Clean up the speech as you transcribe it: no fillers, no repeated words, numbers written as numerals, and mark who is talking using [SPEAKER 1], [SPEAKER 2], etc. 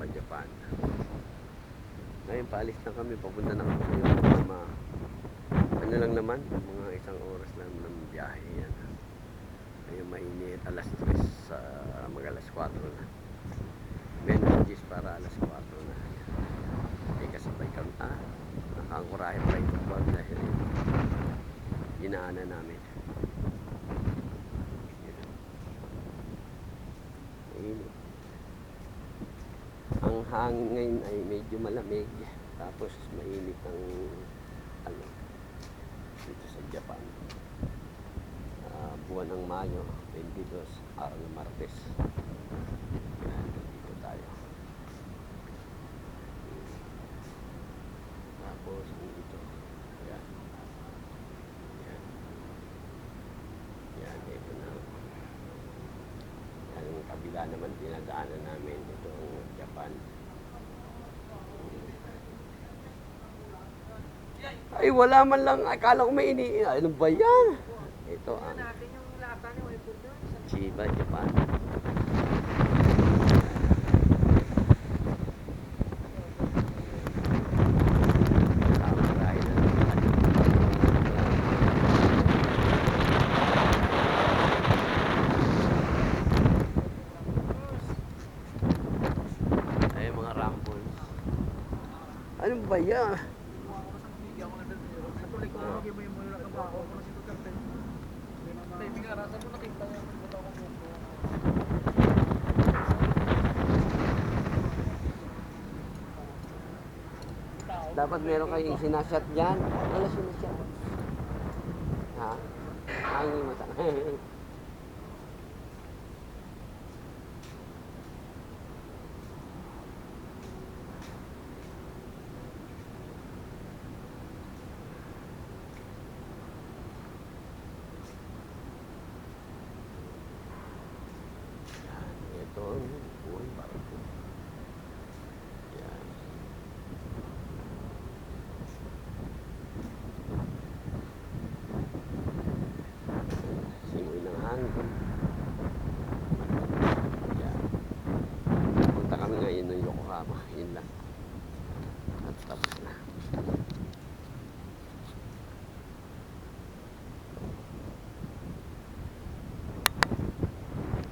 [SPEAKER 1] pa-Japan. Ngayon paalis na kami, papunta na kami yung ano lang naman, mga isang oras lang ng biyahe yan. Ngayon mainit, alas 3 sa mag-alas 4 na. Menos 10 para alas 4 na. Kasabay kami, nakangkurahe pa itong bag dahil ginaanan namin. Mainit. Ang hangin ngayon ay medyo malamig, tapos mainit ang ano dito sa Japan. Buwan ng Mayo 22, araw ng Martes. Yan, dito tayo. Tapos dito, yan, yan, yan, ito na. Yan, ang kabila naman dinadaanan namin, ito ang Japan. Ay, wala man lang, akala ko may ano ba yan? Ito ang Chiba, Japan. Ay, mga rampons. Ano ba yan? Dapat meron kayong sinashot dyan. Wala sinashot. Ha? Ay, hindi mata. Ito ang buhay barko. Yan. Simoy ng hangin. Yan. Punta kami ngayon ng Yokohama. Yun lang. At tapos na.